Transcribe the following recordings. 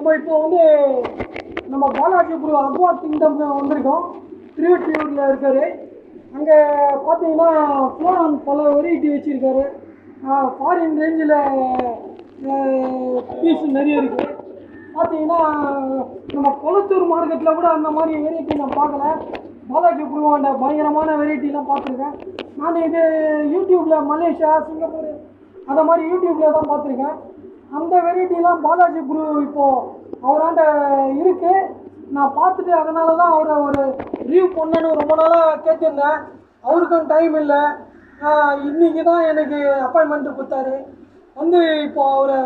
நம்ம இப்போ வந்து நம்ம பாலாஜி ப்ரோ அக்வா கிங்டம் வந்திருக்கோம். திருவெற்றியூரில் இருக்கார். அங்கே பார்த்தீங்கன்னா ஃப்ளோரான் பல வெரைட்டி வச்சுருக்காரு. ஃபாரின் ரேஞ்சில் பீஸ் நிறைய இருக்குது. பார்த்தீங்கன்னா நம்ம கொளத்தூர் மார்க்கெட்டில் கூட அந்த மாதிரி வெரைட்டி நான் பார்க்கல. பாலாஜி ப்ரோவோட பயங்கரமான வெரைட்டிலாம் பார்த்துருக்கேன். நான் இது யூடியூப்பில் மலேசியா, சிங்கப்பூர் அந்த மாதிரி யூடியூப்பில் தான் பார்த்துருக்கேன். அந்த வெரைட்டிலாம் பாலாஜி ப்ரோ இப்போது அவராண்ட இருக்குது. நான் பார்த்துட்டு அதனால தான் அவரை ஒரு ரிவ்யூ பண்ணணும்னு ரொம்ப நாளாக கேட்டிருந்தேன். அவருக்கும் டைம் இல்லை. இன்றைக்கி தான் எனக்கு அப்பாயின்மெண்ட்டு கொடுத்தாரு. வந்து இப்போது அவரை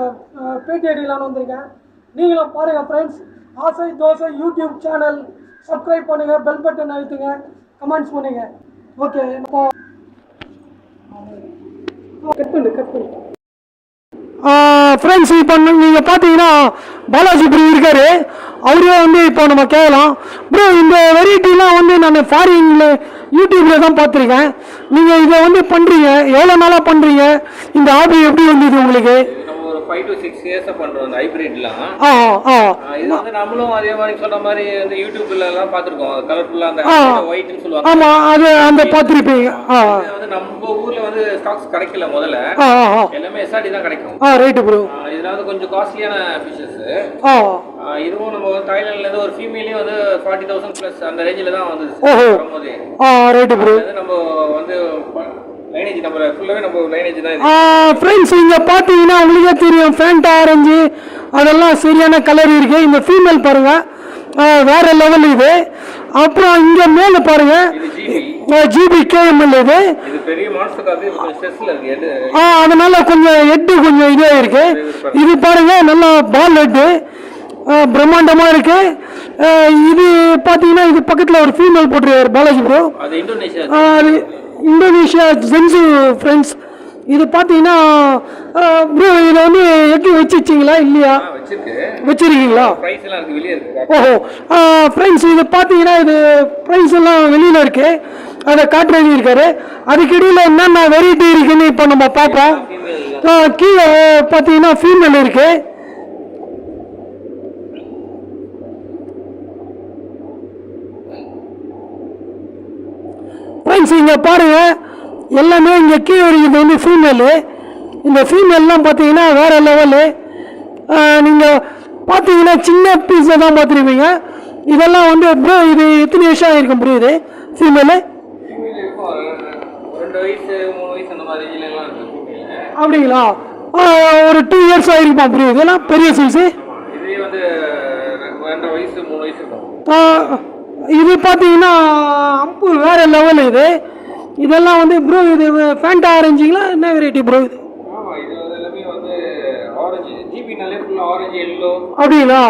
பேட்டி அடிக்கலான்னு வந்திருக்கேன். நீங்களும் பாருங்கள் ஃப்ரெண்ட்ஸ். ஆசை தோசை யூடியூப் சேனல் சப்ஸ்கிரைப் பண்ணுங்கள், பெல் பட்டன் அழுத்துங்க, கமெண்ட்ஸ் பண்ணுங்கள். ஓகே, இப்போ கட் பண்ணு ஃப்ரெண்ட்ஸ். இப்போ நீங்கள் பார்த்தீங்கன்னா பாலாஜி ப்ரோ இருக்கார். அவரே வந்து இப்போ நம்ம கேட்கலாம். ப்ரோ, இந்த வெரைட்டிலாம் வந்து நான் ஃபாரினில் யூடியூப்பில் தான் பார்த்துருக்கேன். நீங்கள் இதை வந்து பண்ணுறீங்க, எவ்வளோ நாளாக பண்ணுறீங்க? இந்த ஆர்டர் எப்படி வந்தது உங்களுக்கு? 5 to 6 years பண்றோம் அந்த ஹைபிரிட்லாம். இது வந்து நம்மளும் அதே மாதிரி சொன்ன மாதிரி இந்த யூடியூப்ல எல்லாம் பாத்துறோம். கலர்ஃபுல்லா அந்த ஒயிட்னு சொல்லுவாங்க. ஆமா, அது அந்த பாத்துருப்பீங்க. வந்து நம்ம ஊர்ல வந்து ஸ்டாக்ஸ் கிடைக்கல முதல்ல. எல்லாமே எஸ்ஆர்டி தான் கிடைக்கும். Right bro. இதுல வந்து கொஞ்சம் காஸ்ட்லியான ஃபிஷஸ். இதுவும் நம்ம தாய்லாந்துல இருந்து ஒரு ஃபீமேலே வந்து 40,000 பிளஸ் அந்த ரேஞ்சில தான் வந்து வரும்போது. Right bro. நம்ம வந்து லைனேஜ் நம்ம ஃபுல்லாவே நம்ம லைனேஜ் தான். ஃப்ரெண்ட்ஸ், இங்க பாத்தீங்கன்னா உங்களுக்கே தெரியும் ஃபேண்டா ஆரஞ்சு அதெல்லாம் சரியான கலர் இருக்கு. இந்த ஃபீமேல் பாருங்க, வேற லெவல் இது. அப்புறம் இங்க மேல பாருங்க, ஜிபி கேஎம்எல் இது பெரிய மான்ஸ்டர். அதனால கொஞ்சம் ஹெட் கொஞ்சம் இதா இருக்கு. இது பாருங்க, நல்ல பால் ஹெட் பிரம்மாண்டமா இருக்கு. இது பாத்தீங்கன்னா இது பக்கத்துல ஒரு ஃபீமேல் போட்டிருக்காரு Balaji bro. Indonesia gents friends. இது பார்த்தீங்கன்னா ப்ரோ, இதை வந்து எப்படி வச்சுச்சிங்களா இல்லையா? வச்சிருக்கீங்களா? ஓஹோ ஃப்ரெண்ட்ஸ், இது பார்த்தீங்கன்னா இது ப்ரைஸ் எல்லாம் வெளியில் இருக்கு. அதை காட்டுறது இருக்காரு. அதுக்கிடையில் என்னென்ன வெரைட்டி இருக்குன்னு இப்போ நம்ம பார்ப்போம். கீழே பார்த்தீங்கன்னா ஃபீமேல் இருக்கு. ஃப்ரெண்ட்ஸ், இங்கே பாருங்கள், எல்லாமே இங்கே கீழே இருக்குது வந்து ஃபீமேலு. இந்த ஃபீமேல்லாம் பார்த்தீங்கன்னா வேறு லெவலு. நீங்கள் பார்த்தீங்கன்னா சின்ன பீஸை தான் பார்த்துருப்பீங்க. இதெல்லாம் வந்து ப்ரோ, இது எத்தனை வருஷம் ஆகிருக்கும் ப்ரோ இது ஃபீமேலு? அப்படிங்களா? ஒரு 2 இயர்ஸ் ஆகிருக்குமா ப்ரோ? இதெல்லாம் பெரிய சைஸு. இது பார்த்தீங்கன்னா அம்பு வேறு லெவல் இது. இதெல்லாம் வந்து ப்ரோ, இது ஃபேண்டா ஆரஞ்சுங்களா? என்ன வெரைட்டி ப்ரோ இது? அப்படிங்களா?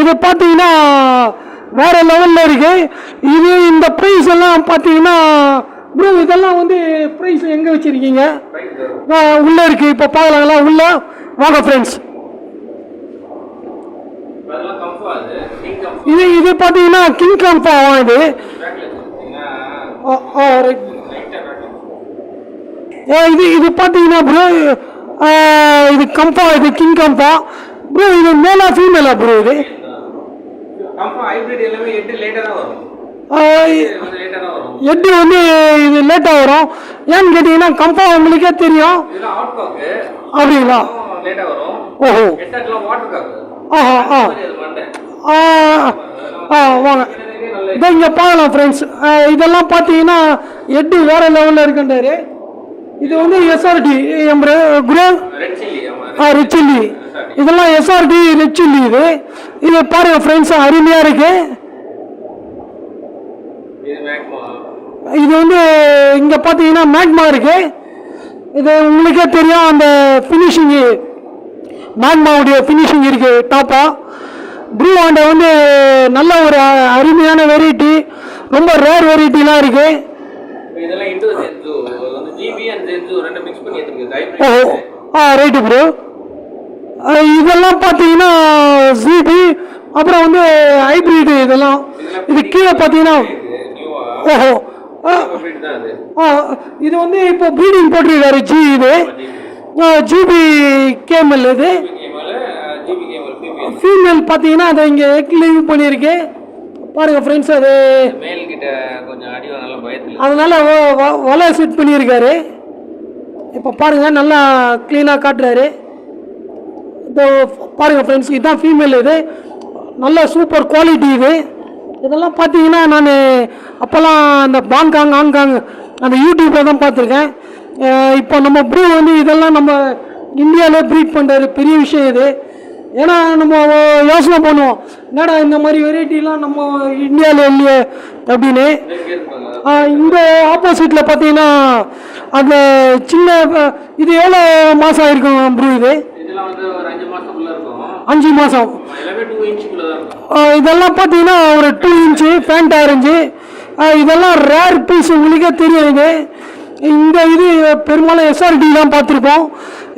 இது பார்த்தீங்கன்னா வேறு லெவலில் இருக்கு. இது இந்த ப்ரைஸ் எல்லாம் பார்த்தீங்கன்னா ப்ரோ, இதெல்லாம் வந்து ப்ரைஸ் எங்கே வச்சுருக்கீங்க? உள்ளே இருக்குது. இப்போ பார்க்கலாங்களா? உள்ளே வாங்க ஃப்ரெண்ட்ஸ். இது பார்த்தீங்கன்னா கிங் கம்பா இது. இது பார்த்தீங்கன்னா ப்ரோ, இது கம்பா, இது கிங் கம்பா ப்ரோ. இது மேலா ஃபீமேலா ப்ரோ? இது எட்டு வந்து இது லேட்டாக வரும். ஏன்னு கேட்டீங்கன்னா கம்பா உங்களுக்கே தெரியும். அப்படிங்களா? ஓஹோ. வாங்க இதை இங்கே பார்க்கலாம் ஃப்ரெண்ட்ஸ். இதெல்லாம் பார்த்தீங்கன்னா எட்டு வேறு லெவலில் இருக்குன்றாரு. இது வந்து எஸ்ஆர்டி குரே ரெட் சில்லி. இதெல்லாம் எஸ்ஆர்டி ரெட் சில்லி. இது பாருங்க ஃப்ரெண்ட்ஸ், அருமையாக இருக்கு. இது வந்து இங்கே பார்த்தீங்கன்னா மேக்மா இருக்கு. இது உங்களுக்கே தெரியும், அந்த ஃபினிஷிங்கு மேக்மாவுடைய ஃபினிஷிங் இருக்கு டாப்பா. ப்ளூ ஆண்டை வந்து நல்ல ஒரு அருமையான வெரைட்டி, ரொம்ப ரேர் வெரைட்டிலாம் இருக்கு. Right bro. இதெல்லாம் பார்த்தீங்கன்னா ஜிபி, அப்புறம் வந்து ஹைப்ரிட். இதெல்லாம் இது கீழே பார்த்தீங்கன்னா ஓஹோ இது வந்து இப்போ ப்ரீடிங் போட்டிருக்காரு ஜி. இது ஜிபி கேமல். இது ஃபீமேல் பார்த்தீங்கன்னா அதை இங்கே எக் லீவ் பண்ணியிருக்கு பாருங்கள் ஃப்ரெண்ட்ஸ். அது மேல் கிட்ட கொஞ்சம் அடி நல்லா பயத்தில் அதனால் வலை செட் பண்ணியிருக்காரு. இப்போ பாருங்கள் நல்லா க்ளீனாக காட்டுறாரு. இப்போ பாருங்கள் ஃப்ரெண்ட்ஸ், இதுதான் ஃபீமேல். இது நல்ல சூப்பர் குவாலிட்டி. இதெல்லாம் பார்த்தீங்கன்னா நான் அப்போல்லாம் அந்த பாங்காங் ஆங்காங் அந்த யூடியூப்பில் தான் பார்த்துருக்கேன். இப்போ நம்ம ப்ரூ வந்து இதெல்லாம் நம்ம இந்தியாவிலே ப்ரீட் பண்ணுறாரு, பெரிய விஷயம் இது. ஏன்னா நம்ம யோசனை பண்ணுவோம், என்னடா இந்த மாதிரி வெரைட்டிலாம் நம்ம இந்தியாவில் இல்லையே அப்படின்னு. இந்த ஆப்போசிட்டில் பார்த்தீங்கன்னா அந்த சின்ன இது எவ்வளோ மாதம் ஆயிருக்கும் ப்ரூ? இது 5 மாதம். இதெல்லாம் பார்த்தீங்கன்னா ஒரு 2 இன்ச்சு ஃபேண்ட் ஆரஞ்சு. இதெல்லாம் ரேர் பீஸ், உங்களுக்கே தெரியும். இந்த இது பெரும்பாலும் எஸ்ஆர்டி தான் பார்த்துருப்போம்.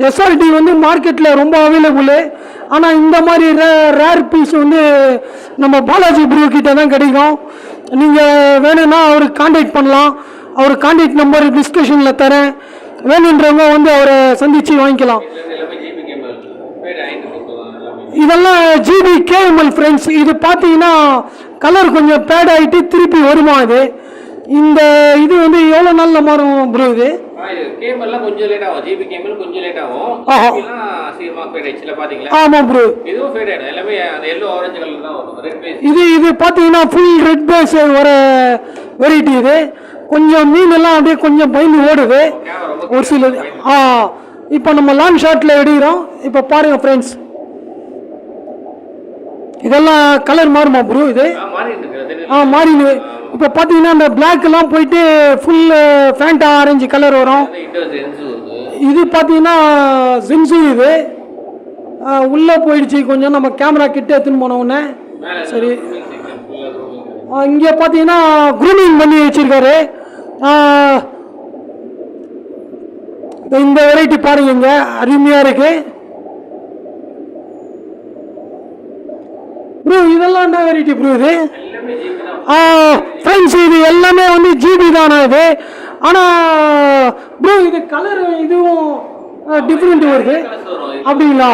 எஸ்ஆர்டி வந்து மார்க்கெட்டில் ரொம்ப அவைலபிள். ஆனால் இந்த மாதிரி ரேர் பீஸ் வந்து நம்ம பாலாஜி ப்ரூ கிட்ட தான் கிடைக்கும். நீங்கள் வேணும்னா அவருக்கு கான்டாக்ட் பண்ணலாம். அவர் கான்டாக்ட் நம்பர் டிஸ்கஷனில் தரேன். வேணுன்றவங்க வந்து அவரை சந்தித்து வாங்கிக்கலாம். இதெல்லாம் ஜிபி கேஎம்எல் ஃப்ரெண்ட்ஸ். இது பார்த்தீங்கன்னா கலர் கொஞ்சம் பேட் ஆகிட்டு திருப்பி வருமா இது? இந்த இது வந்து எவ்வளோ நாளில் மாறும் ப்ரோ? இது கேமெல்லாம் கொஞ்சம் லேட் ஆகும். ஜிபி கேமெல் கொஞ்சம் லேட் ஆகும். சீக்கிரமாக ஃபேட் ஆயிடுச்சுல பார்த்தீங்களா? ஆமாம் ப்ரோ, இதுவும் ஃபேட் ஆகிடும். எல்லாமே அந்த எல்லோ ஆரஞ்சு கலர் தான் வரும். ரெட் பேஸ் இது பார்த்தீங்கன்னா ஃபுல் ரெட் பேஸ் வர வெரைட்டி. இது கொஞ்சம் மீனெல்லாம் அப்படியே கொஞ்சம் பயந்து ஓடுது ஒரு சிலது. இப்போ நம்ம லாங் ஷாட்டில் எடுக்கிறோம். இப்போ பாருங்கள் ஃப்ரெண்ட்ஸ், இதெல்லாம் கலர் மாறுமா ப்ரோ? இது மாறிடு. இப்போ பார்த்தீங்கன்னா அந்த பிளாக்லாம் போயிட்டு ஃபுல் ஃபேண்டா ஆரஞ்சு கலர் வரும். இது பார்த்தீங்கன்னா ஜின்சு. இது உள்ளே போயிடுச்சு கொஞ்சம், நம்ம கேமரா கிட்ட எடுத்துன்னு போன உடனே. சரி, இங்கே பார்த்தீங்கன்னா க்ரூமிங் பண்ணி வச்சுருக்காரு. இந்த வெரைட்டி பாருங்க, இங்கே அருமையாக இருக்குது ப்ரோ. இதெல்லாம் என்ன வெரைட்டி ப்ரோ? இது ஃப்ரெண்ட்ஸ், இது எல்லாமே வந்து ஜிபி தானே இது. ஆனால் ப்ரோ இது கலர் இதுவும் டிஃப்ரெண்ட் வருது அப்படிங்களா?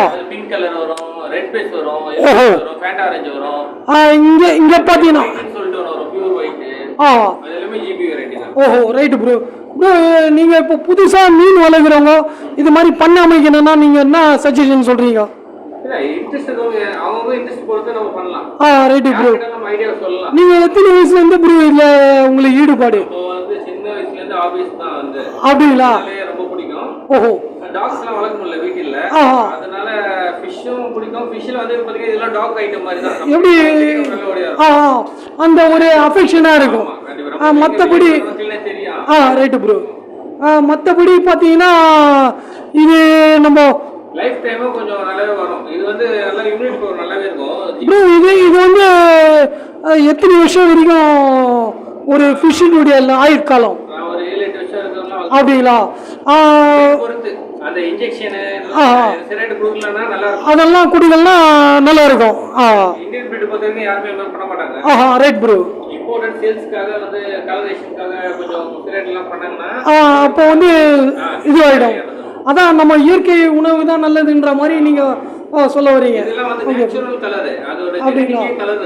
இங்கே பார்த்தீங்கன்னா ஓஹோ ரைட்டு ப்ரோ. ப்ரோ நீங்கள் இப்போ புதுசாக மீன் வளர்க்குறவங்க இது மாதிரி பண்ண அமைக்கணும்னா நீங்கள் என்ன சஜஷன் சொல்கிறீங்க? Right bro. நீங்க எத்தனை வயசுல இருந்து ப்ரோ இதுல உங்களுக்கு ஈடுபாடு? அப்படிங்களா? ஓஹோ. டாக்ஸ்லாம் வளர்க்க முடியல வீட்டில், அதனால ஃபிஷ்ஷும் பிடிக்கும். ஃபிஷ்ஷில் வந்து பார்த்தீங்கன்னா இதெல்லாம் டாக் ஐட்டம் மாதிரி தான். எப்படி அந்த ஒரு அஃபெக்ஷனாக இருக்கும். மற்றபடி ரைட்டு ப்ரோ. மற்றபடி பார்த்தீங்கன்னா இது நம்ம லைஃப் டைமும் கொஞ்சம் நல்லாவே வரும். இது வந்து நல்லா இம்யூனிட்டி பவர் நல்லாவே இருக்கும் ப்ரோ. இது வந்து எத்தனை வருஷம் வரைக்கும் ஒரு ஃபிஷ்ஷினுடைய ஆயுட்காலம்? ஒரு 7-8 வருஷம் இருக்கலாம். அப்படிங்களா? பொறுத்து அந்த இன்ஜெக்ஷன் ஸ்டெராய்டு கொடுக்கலன்னா நல்லா இருக்கும். அதெல்லாம் குடிக்கலாம் நல்லா இருக்கும். இந்தியன் பிரீட் பொறுத்தவரைக்கும் யாருமே பண்ண மாட்டாங்க. Right bro. இம்போர்ட்டட் சேல்ஸ்க்காக வந்து கலரேஷனுக்காக கொஞ்சம் ஸ்டெராய்டுலாம் பண்ணாங்கன்னா அப்போ வந்து இதுவாயிடும். அதான் நம்ம இயற்கை உணவு தான் நல்லதுன்ற மாதிரி நீங்க சொல்ல வரீங்க. இதெல்லாம் வந்து நேச்சுரல் கலர், அதோட ஜெனடிக் கலர்.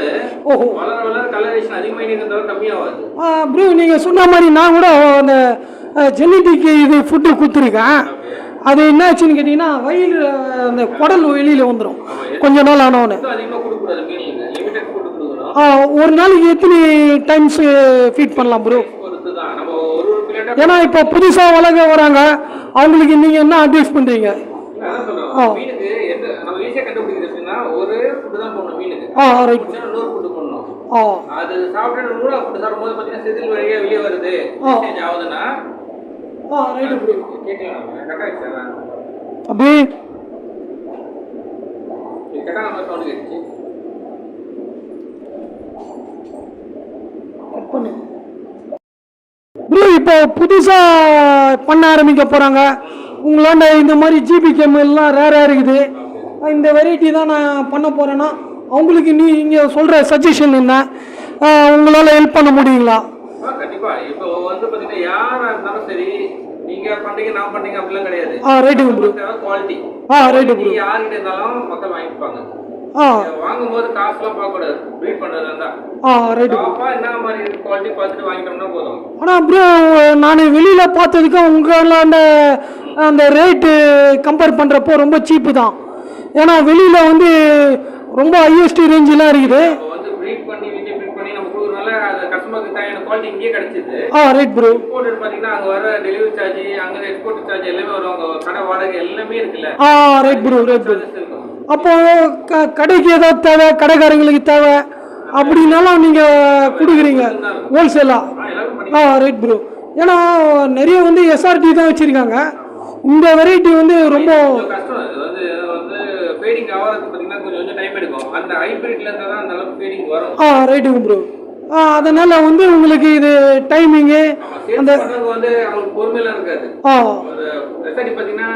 ஓஹோ. வளர வளர கலரேஷன் அதிகமாயிட்டே கம்மியாகாது. ப்ரோ நீங்க சொன்ன மாதிரி நான் கூட அந்த ஜெனடிக் இது ஃபுட்டு கொடுத்துருக்கேன். அது என்ன ஆச்சுன்னு கேட்டீங்கன்னா வயிறு அந்த குடல் வெளியில வந்துடும் கொஞ்ச நாள் ஆனவொன்னு. ஒரு நாளைக்கு எத்தனை டைம்ஸ் ஃபீட் பண்ணலாம் ப்ரோ? ஏன்னா இப்போ புதுசாக வளர்க்க வராங்க, அவங்களுக்கு நீங்கள் என்ன அட்வைஸ் பண்ணுறீங்க? அப்படி ப்ரோ இப்போ புதுசாக பண்ண ஆரம்பிக்க போகிறாங்க, உங்களாண்ட இந்த மாதிரி ஜிபி கேமெல்லாம் ரேராக இருக்குது, இந்த வெரைட்டி தான் நான் பண்ண போகிறேன்னா அவங்களுக்கு நீங்கள் சொல்கிற சஜஷன் என்ன? உங்களால் ஹெல்ப் பண்ண முடியுங்களா? கண்டிப்பாக. இப்போ வந்து பார்த்தீங்கன்னா யாராக இருந்தாலும் சரி, நீங்கள் பண்ணுறீங்க நான் பண்ணுறீங்க அப்படிலாம் கிடையாது. Right bro. Quality. Right bro. யார்கிட்ட இருந்தாலும் மக்கள் வாங்கிப்பாங்க. வாங்கும்போது காசுலாம் பார்க்கக்கூடாது, ப்ரீட் பண்ணுறது தான். ரைட்டு. என்ன மாதிரி குவாலிட்டி பார்த்துட்டு வாங்கிட்டோம்னா போதும். ஆனால் ப்ரோ நான் வெளியில் பார்த்ததுக்கும் உங்களாண்ட அந்த ரேட்டு கம்பேர் பண்ணுறப்போ ரொம்ப சீப்பு தான். ஏன்னா வெளியில் வந்து ரொம்ப ஹையஸ்ட் ரேஞ்செலாம் இருக்குது. வந்து ப்ரீட் பண்ணி நம்ம கொடுக்குறதுனால அது கஸ்டமருக்கு தேவையான குவாலிட்டி இங்கேயே கிடைச்சிது. Right bro. இம்போர்ட் பார்த்தீங்கன்னா அங்கே வர டெலிவரி சார்ஜ், அங்கே எக்ஸ்போர்ட் சார்ஜ் எல்லாமே வரும். அங்கே கடை வாடகை எல்லாமே இருக்குல்ல. Right bro, right bro. அப்போ கடைக்கு ஏதாவது தேவை, கடைக்காரங்களுக்கு தேவை அப்படின்னாலும் நீங்கள் கொடுக்குறீங்க ஹோல்சேலாக. Right bro. ஏன்னா நிறைய வந்து எஸ்ஆர்டி தான் வச்சுருக்காங்க. இந்த வெரைட்டி வந்து ரொம்ப கஷ்டம். இது வந்து ஃபேடிங் ஆகிறதுக்கு பார்த்தீங்கன்னா கொஞ்சம் டைம் எடுக்கும். அந்த ஹைபிரிட்ல இருந்தால் தான் அந்த அளவுக்கு ஃபேடிங் வரும். ரைட்டுங்க ப்ரோ. அதனால வந்து உங்களுக்கு இது டைமிங்கு அந்த வந்து அவங்களுக்கு பொறுமையெல்லாம் இருக்காது. எஸ்ஆர்டி பார்த்தீங்கன்னா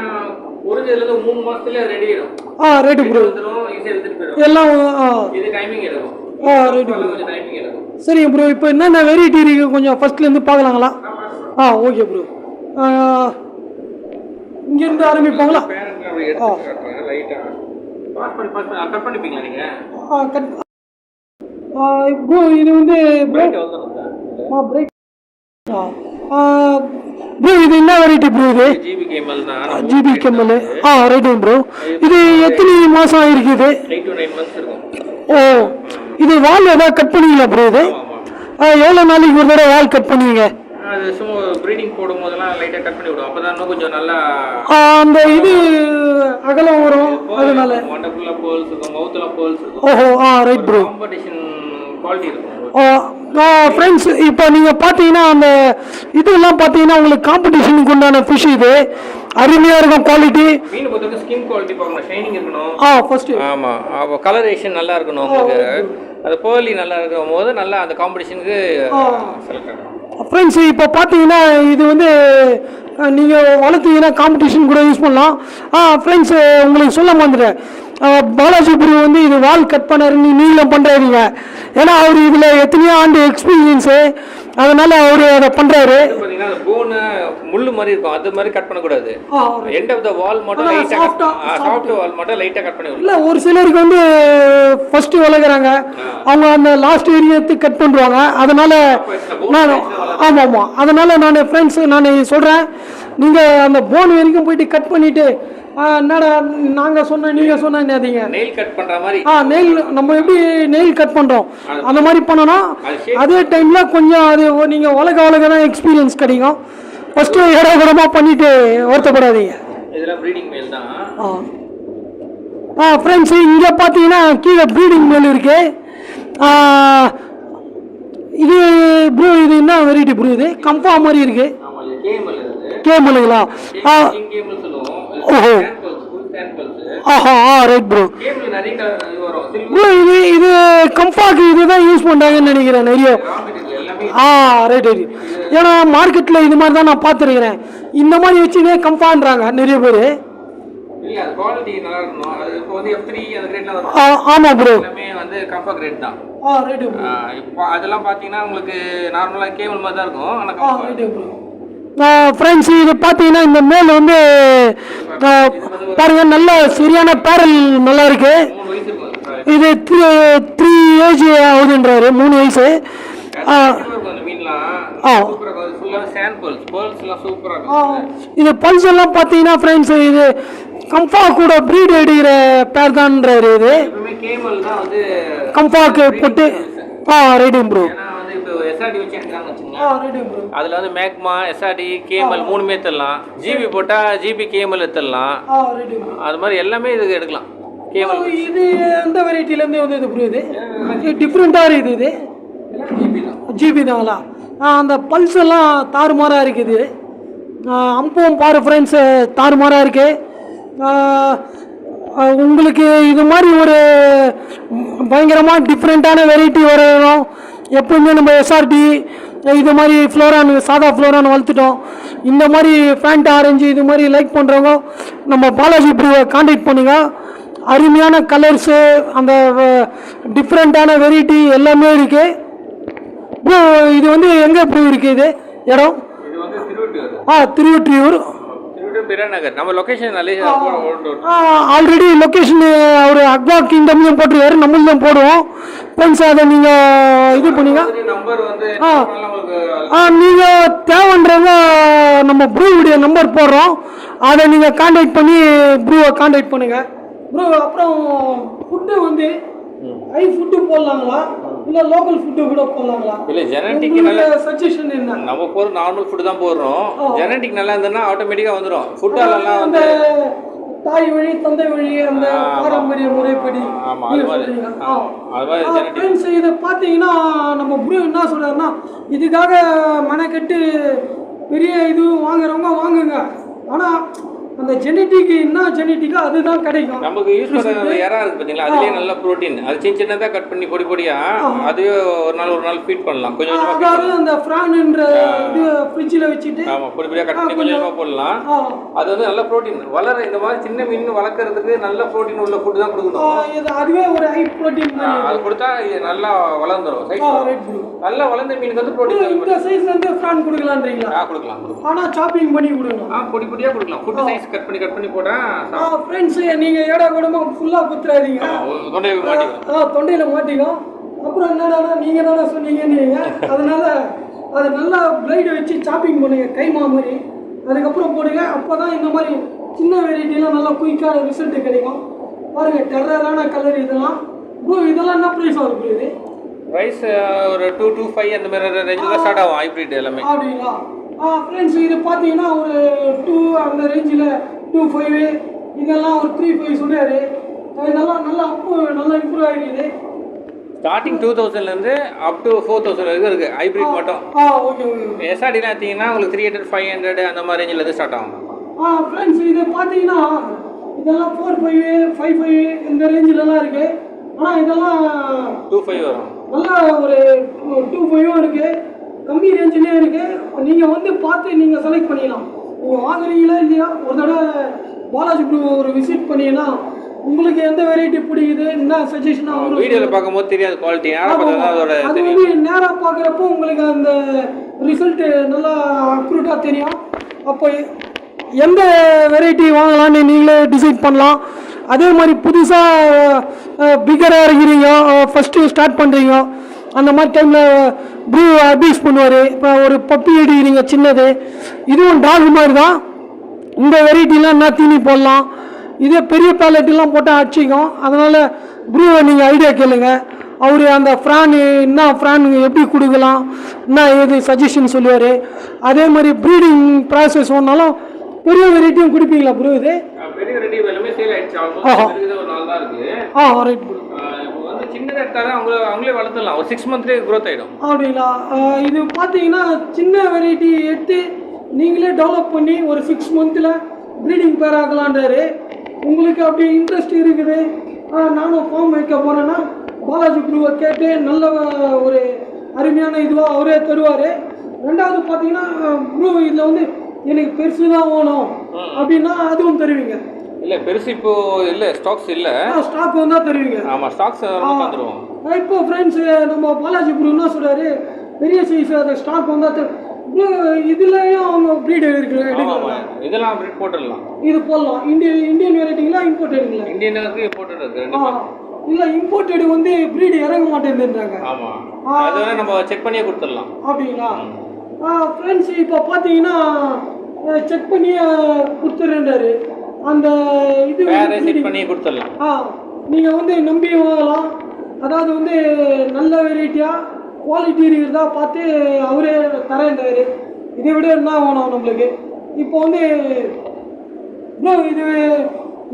ஒரிஜினல்ல 3 மாசத்துல ரெடி ஆயிடும். Right bro. ஈஸியா எடுத்துட்டு போயிடும் எல்லாம். இது டைமிங் எடுக்கும். Right bro. கொஞ்சம் டைமிங் எடுக்கும். சரிங்க ப்ரோ. இப்போ என்னென்ன வெரைட்டி இருக்கு கொஞ்சம் ஃபர்ஸ்ட்ல இருந்து பார்க்கலாங்களா? Okay bro. இங்க இருந்து ஆரம்பிப்பாங்களா? பேரண்ட் அப்படி எடுத்து காட்டுறேன் லைட்டா. கட் பண்ணிப்பீங்களா நீங்க? ப்ரோ இது வந்து பிரேக் வந்துருங்க. பிரேக். ப்ரோ இது என்ன வெரைட்டி ப்ரோ? இது ஜிபி கேமல் தான். GB camel. Right bro. இது எத்தனை மாசம் ஆயிருக்கு? இது 8 to 9 months இருக்கும். இது வால் ஏதாவது கட் பண்ணுவீங்களா ப்ரோ? இது எவ்வளோ நாளைக்கு ஒரு தடவை வால் கட் பண்ணுவீங்க? அது சும்மா ப்ரீடிங் போடும்போதெல்லாம் லைட்டா கட் பண்ணி விடுவோம். அப்பதான் இன்னும் கொஞ்சம் நல்லா அந்த இது அகலம் வரும். அதனால வண்டர்ஃபுல்லா போல்ஸ் இருக்கும், மவுத்ல போல்ஸ் இருக்கும். Right bro. காம்படிஷன் குவாலிட்டி இருக்கும். ஃப்ரெண்ட்ஸ் இப்போ நீங்கள் பார்த்தீங்கன்னா அந்த இதெல்லாம் பார்த்தீங்கன்னா உங்களுக்கு காம்படிஷனுக்கு உண்டான ஃபிஷ். இது அருமையாக இருக்கும் குவாலிட்டி. மீன் பொறுத்தவரைக்கும் ஸ்கின் குவாலிட்டி பார்க்கணும், ஷைனிங் இருக்கணும். ஃபர்ஸ்ட் ஆமாம், அப்போ கலரேஷன் நல்லா இருக்கணும் உங்களுக்கு. அது பேர்லி நல்லா இருக்கும் போது நல்லா அந்த காம்படிஷனுக்கு செலக்ட் ஆகும். ஃப்ரெண்ட்ஸ் இப்போ பார்த்தீங்கன்னா இது வந்து நீங்கள் வளர்த்தீங்கன்னா காம்படிஷன் கூட யூஸ் பண்ணலாம். ஃப்ரெண்ட்ஸ் உங்களுக்கு சொல்ல வந்துட்டேன், பாலாஜி ப்ரூ வந்து இது வால் கட் பண்ணாரு, நீங்களும் பண்ணுறாருங்க. ஏன்னா அவர் இதில் எத்தனையோ ஆண்டு எக்ஸ்பீரியன்ஸு, அதனால அவர் அதை பண்ணுறாரு. பார்த்தீங்கன்னா போனு முள்ளு மாதிரி இருக்கும், அது மாதிரி கட் பண்ணக்கூடாது. எண்ட் ஆஃப் த வால் மட்டும் லைட்டாக சாஃப்ட் வால் மட்டும் லைட்டாக கட் பண்ணி. இல்லை ஒரு சிலருக்கு வந்து ஃபஸ்ட்டு வளர்க்குறாங்க, அவங்க அந்த லாஸ்ட் ஏரியாத்து கட் பண்ணுவாங்க. அதனால் நான் ஆமாம் அதனால் நான் ஃப்ரெண்ட்ஸ் நான் சொல்கிறேன், நீங்கள் அந்த போன் வரைக்கும் போயிட்டு கட் பண்ணிவிட்டு என்னடா நாங்கள் சொன்ன நீங்கள் சொன்னீங்க நெயில் கட் பண்ணுற மாதிரி. நெயில் நம்ம எப்படி நெயில் கட் பண்ணுறோம் அந்த மாதிரி பண்ணணும். அதே டைமில் கொஞ்சம் அது நீங்கள் வளர்க்க தான் எக்ஸ்பீரியன்ஸ் கிடைக்கும். ஃபஸ்ட்டு இடகுடமாக பண்ணிவிட்டு வருத்தப்படாதீங்க. இதெல்லாம் ப்ரீடிங் மேல் தான். ஃப்ரெண்ட்ஸ் இங்கே பார்த்தீங்கன்னா கீழே ப்ரீடிங் மேல் இருக்குது. இது ப்ரூ இது என்ன வெரைட்டி ப்ரூ? இது கம்பா மாதிரி இருக்கு. கேமலுங்களா? ஓஹோ ரைட் ப்ரோ. ப்ரோ இது கம்பாக்கு இதுதான் யூஸ் பண்ணுறாங்கன்னு நினைக்கிறேன் நிறைய. Right right. ஏன்னா மார்க்கெட்டில் இது மாதிரி தான் நான் பார்த்துருக்கிறேன். இந்த மாதிரி வச்சுனே கம்பான்றாங்க நிறைய பேர். ஆமாம் ப்ரோ. வந்து கம்பா கிரேட் தான். Right bro. இப்போ அதெல்லாம் பார்த்தீங்கன்னா உங்களுக்கு நார்மலாக கேபிள் மாதிரி தான் இருக்கும். ஆனால் ரைட் ப்ரோ. ஃப்ரெண்ட்ஸ் இது பார்த்தீங்கன்னா இந்த மேல் வந்து பாருங்க நல்ல சரியான பேரல் நல்லா இருக்கு. இது 3 ஏஜ் ஆகுதுன்றாரு, 3 வயசு. இது பல்ஸ் எல்லாம் பார்த்தீங்கன்னா ஃப்ரெண்ட்ஸ் இது கம்பா கூட ப்ரீட் எடுக்கிற பேர் தான்ன்றாரு. இது கம்பாக்கு போட்டு ரைடிங் ப்ரோ. அதுல வந்து மேக்மா, எஸ்ஆர்டி, கேமல் 3மே எடுத்துடலாம். ஜிபி போட்டா ஜிபி கேமல் எடுத்துடலாம். அது மாதிரி எல்லாமே இதுக்கு எடுக்கலாம். கேமல் இது எந்த வெரைட்டிலேருந்து வந்து இது ப்ரோ? இது டிஃப்ரெண்ட்டாக இருக்குது. இது ஜிபி தாங்களா? அந்த பல்ஸ் எல்லாம் தாறுமாறாக இருக்குது. அம்பும் பாரு ஃப்ரெண்ட்ஸ் தாறுமாறாக இருக்குது. உங்களுக்கு இது மாதிரி ஒரு பயங்கரமாக டிஃப்ரெண்ட்டான வெரைட்டி வரணும். எப்பவுமே நம்ம எஸ்ஆர்டி இது மாதிரி ஃப்ளோரான், சாதா ஃப்ளோரான் வளர்த்துட்டோம். இந்த மாதிரி ஃபேண்ட் ஆரஞ்சு இது மாதிரி லைக் பண்ணுறவங்க நம்ம பாலாஜி ப்ரூவை கான்டாக்ட் பண்ணுங்க. அருமையான கலர்ஸு, அந்த டிஃப்ரெண்ட்டான வெரைட்டி எல்லாமே இருக்குது ப்ரோ. இது வந்து எங்கே ப்ரோ இருக்குது இது இடம்? திருவொற்றியூர். பிரான் நகர் நம்ம லொகேஷன் ஆல்ரெடி லொகேஷன் ஒரு அக்வா கிங்டம்லையும் போட்டிருக்காரு, நம்மளும் போடுவோம் ஃப்ரெண்ட்ஸ். அதை நீங்கள் இது பண்ணீங்க. நம்பர் வந்து நீங்கள் தேவைன்றத நம்ம ப்ரூவுடைய நம்பர் போடுறோம், அதை நீங்கள் கான்டாக்ட் பண்ணி ப்ரூவை கான்டாக்ட் பண்ணுங்கள் ப்ரோ. அப்புறம் ஃபுட்டு வந்து ஐ ஃபுட்டு போடலாங்களா இல்லை லோக்கல் ஃபுட்டு கூட போடலாங்களா? இல்லை ஜெனடிக் நல்ல சஜஷன் என்ன? நம்ம போகிற நார்மல் ஃபுட்டு தான் போடுறோம். ஜெனடிக் நல்லா இருந்ததுன்னா ஆட்டோமேட்டிக்காக வந்துடும். ஃபுட்டாலெல்லாம் வந்து தாய் வழி தந்தை வழி அந்த பாரம்பரிய முறைப்படி. ஃப்ரெண்ட்ஸ் இதை பார்த்தீங்கன்னா நம்ம ப்ரூ என்ன சொல்கிறாருன்னா, இதுக்காக மெனக்கெட்டு பெரிய இது வாங்குறவங்க வாங்குங்க, ஆனால் அந்த ஜெனட்டிக் என்ன ஜெனட்டிக்கோ அதுதான் கிடைக்கும். நமக்கு யூஸ் பண்ணுற இறா இருக்குது பார்த்தீங்களா, அதுலேயே நல்ல ப்ரோட்டீன். அது சின்ன சின்னதாக கட் பண்ணி பொடி பொடியாக அதுவே ஒரு நாள் ஃபீட் பண்ணலாம். கொஞ்சம் கொஞ்சமாக அதாவது அந்த ஃப்ரான்ன்ற இது ஃப்ரிட்ஜில் வச்சுட்டு ஆமாம் பொடி பொடியாக கட் பண்ணி கொஞ்சம் கொஞ்சமாக போடலாம். அது வந்து நல்ல ப்ரோட்டீன் வளர. இந்த மாதிரி சின்ன மீன் வளர்க்குறதுக்கு நல்ல ப்ரோட்டீன் உள்ள ஃபுட்டு தான் கொடுக்கணும். அதுவே ஒரு ஹை ப்ரோட்டீன் அது கொடுத்தா நல்லா வளர்ந்துடும். நல்லா வளர்ந்த மீனுக்கு வந்து ப்ரோட்டீன். இந்த சைஸ்ல இருந்து ஃப்ரான் கொடுக்கலான்றீங்களா? கொடுக்கலாம். ஆனால் சாப்பிங் பண்ணி கொடுக்கணும். பொடி பொடியாக கொடுக்கலாம். ஃபுட்டு சைஸ் கட் பண்ணி போட்டா ஃப்ரெண்ட்ஸ் நீங்கள் ஏடா கூடமா ஃபுல்லாக குத்துறாதீங்க, தொண்டையில் மாட்டிக்கும். அப்புறம் என்னடா நீங்கள் தானே சொன்னீங்க நீங்கள், அதனால அதை நல்லா பிளைடு வச்சு சாப்பிங் பண்ணுங்க கைமா மாதிரி, அதுக்கப்புறம் போடுங்க. அப்போ தான் இந்த மாதிரி சின்ன வெரைட்டிலாம் நல்லா குயிக்கான ரிசல்ட்டு கிடைக்கும். பாருங்கள் டெரரான கலர் இதெல்லாம். ப்ரோ இதெல்லாம் என்ன ப்ரைஸ் ஆகும் இது? ப்ரைஸ் ஒரு 225 அந்த மாதிரி ரேஞ்சில் தான் ஸ்டார்ட் ஆகும் ஹைப்ரிட் எல்லாமே. அப்படிங்களா? ஃப்ரெண்ட்ஸ் இது பார்த்தீங்கன்னா ஒரு 2 அந்த ரேஞ்சில் 25 இதெல்லாம் ஒரு 35 சொல்கிறாரு. இதெல்லாம் நல்லா நல்லா இம்ப்ரூவ் ஆகிடுது. ஸ்டார்டிங் 2000லேருந்து அப் டு 4000 வரைக்கும் இருக்குது ஹைப்ரிட் மட்டும். Okay okay. எஸ்ஆர்டிலாம் பார்த்தீங்கன்னா உங்களுக்கு 300 500 அந்த மாதிரி ரேஞ்சில் ஸ்டார்ட் ஆகும். ஃப்ரெண்ட்ஸ் இது பார்த்தீங்கன்னா இதெல்லாம் 4.5 5.5 இந்த ரேஞ்சிலலாம் இருக்குது. ஆனால் இதெல்லாம் 2.5 வரும். நல்லா ஒரு 2.5 இருக்குது, கம்மி ரேஞ்சிலே இருக்குது. நீங்கள் வந்து பார்த்து நீங்கள் செலக்ட் பண்ணிடலாம். நீங்கள் வாங்குறீங்களா இல்லையா, ஒரு தடவை பாலாஜி ப்ரூ ஒரு விசிட் பண்ணீங்கன்னா உங்களுக்கு எந்த வெரைட்டி பிடிக்குது என்ன சஜஷன் வீடியோவில் பார்க்கும்போது தெரியாது குவாலிட்டி. அது வந்து நேராக பார்க்குறப்போ உங்களுக்கு அந்த ரிசல்ட்டு நல்லா அக்யூரேட்டாக தெரியும். அப்போ எந்த வெரைட்டி வாங்கலான்னு நீங்களே டிசைட் பண்ணலாம். அதே மாதிரி புதுசாக பிகராக இருக்கிறீங்க, ஃபஸ்ட்டு ஸ்டார்ட் பண்ணுறீங்க, அந்த மாதிரி டைமில் ப்ரூ அட்வைஸ் பண்ணுவார். இப்போ ஒரு பப்பி எடுக்கிறீங்க சின்னது, இதுவும் டாக் மாதிரி தான். இந்த வெரைட்டிலாம் என்ன தீனி போடலாம், இதே பெரிய பேலட்டெலாம் போட்டால் அடிச்சிக்கும். அதனால் ப்ரூவை நீங்கள் ஐடியா கேளுங்க. அவர் அந்த ஃப்ரான் என்ன ஃப்ரான் எப்படி கொடுக்கலாம் என்ன ஏது சஜஷன் சொல்லுவார். அதே மாதிரி ப்ரீடிங் ப்ராசஸ் ஒன்றாலும் பெரிய வெரைட்டியும் கொடுப்பீங்களா ப்ரோ? இது பெரிய வெரைட்டி எல்லாமே சேல் ஆயிடுச்சு. ஆல்மோஸ்ட் ஒரு நாள் தான் இருக்கு. Right bro. இப்போ வந்து சின்னதாக எடுத்தாலும் அவங்களே வளர்த்துடலாம். ஒரு 6 மந்த்லேயே க்ரோத் ஆகிடும். அப்படிங்களா? இது பார்த்தீங்கன்னா சின்ன வெரைட்டி எடுத்து நீங்களே டெவலப் பண்ணி ஒரு 6 மந்த்தில் ப்ரீடிங் பேர் ஆகலான்றாரு. உங்களுக்கு அப்படி இன்ட்ரெஸ்ட் இருக்குது, நானும் ஃபார்ம் வைக்க போகிறேன்னா பாலாஜி ப்ரூவை கேட்டு நல்ல ஒரு அருமையான இதுவாக அவரே தருவார். ரெண்டாவது பார்த்தீங்கன்னா ப்ரூ இதில் வந்து எனக்கு பெருசு தான் வேணும் அப்படின்னா அதுவும் தருவீங்க? இல்லை பெருசு இப்போ இல்லை, ஸ்டாக்ஸ் இல்லை. ஸ்டாக் வந்தால் தருவீங்க? ஆமாம் ஸ்டாக்ஸ் வந்துடுவோம். இப்போ ஃப்ரெண்ட்ஸ் நம்ம பாலாஜி ப்ரூ என்ன சொல்கிறாரு, பெரிய சைஸ் அந்த ஸ்டாக் வந்தால் இதுலயும் அவங்க ப்ரீட் எடுக்கலாம். இதெல்லாம் ப்ரீட் போட்டுடலாம். இது போடலாம். இந்தியன் வெரைட்டிங்களா இம்போர்ட்டடுங்களா? இந்தியனுக்கு இம்போர்ட்டட் இருக்கு. இல்லை இம்போர்ட்டடு வந்து ப்ரீட் இறங்க மாட்டேன்றாங்க. ஆமாம், அதெல்லாம் நம்ம செக் பண்ணியே கொடுத்துடலாம். அப்படிங்களா? ஃப்ரெண்ட்ஸ் இப்போ பார்த்தீங்கன்னா செக் பண்ணி கொடுத்துருந்தாரு. அந்த இது செக் பண்ணி கொடுத்துடலாம். நீங்கள் வந்து நம்பி வாங்கலாம். அதாவது வந்து நல்ல வெரைட்டியாக குவாலிட்டி இருக்கிறதா பார்த்து அவரே தரேன்றாரு. இதை விட என்ன வேணும் நம்மளுக்கு? இப்போ வந்து ப்ரோ இது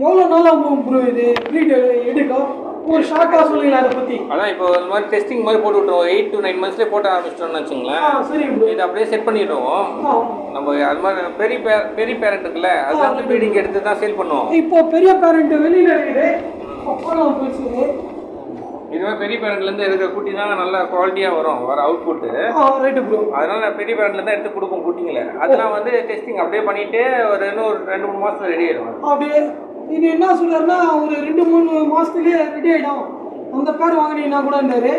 எவ்வளோ நாளாக ப்ரோ இது ப்ரீட் எடுக்கும்? ஒரு ஷார்ட்டாக சொல்லுங்களேன் அதை பற்றி. அதான் இப்போ இந்த மாதிரி டெஸ்டிங் மாதிரி போட்டு விட்ருவோம். 8 to 9 மந்த்ஸ்லேயே போட்ட ஆரம்பிச்சிட்டோம்னு வச்சுங்களேன். சரி ப்ரோ. இதை அப்படியே செட் பண்ணிவிடுவோம். நம்ம அது மாதிரி பெரிய பேரண்ட் இருக்குல்ல, அது வந்து ப்ரீடிங் எடுத்து தான் சேல் பண்ணுவோம். இப்போ பெரிய பேரண்ட் வெளியில் இருக்குது, இது மாதிரி பெரிய பேரண்ட்லேருந்து எடுக்கிற குட்டி தான் நல்லா குவாலிட்டியாக வர அவுட்புட்டு. Right bro. அதனால பெரிய பேரண்ட்லேருந்து எடுத்து கொடுப்போம் குட்டிங்களை. அதெல்லாம் வந்து டெஸ்டிங் அப்படியே பண்ணிவிட்டு ஒரு 2-3 மாதத்தில் ரெடி ஆகிடும். அப்படியே இது என்ன சொல்கிறாருன்னா ஒரு 2-3 மாதத்துலேயே ரெடி ஆகிடும். அந்த பேர் வாங்கினீங்கன்னா கூட இருந்தார்.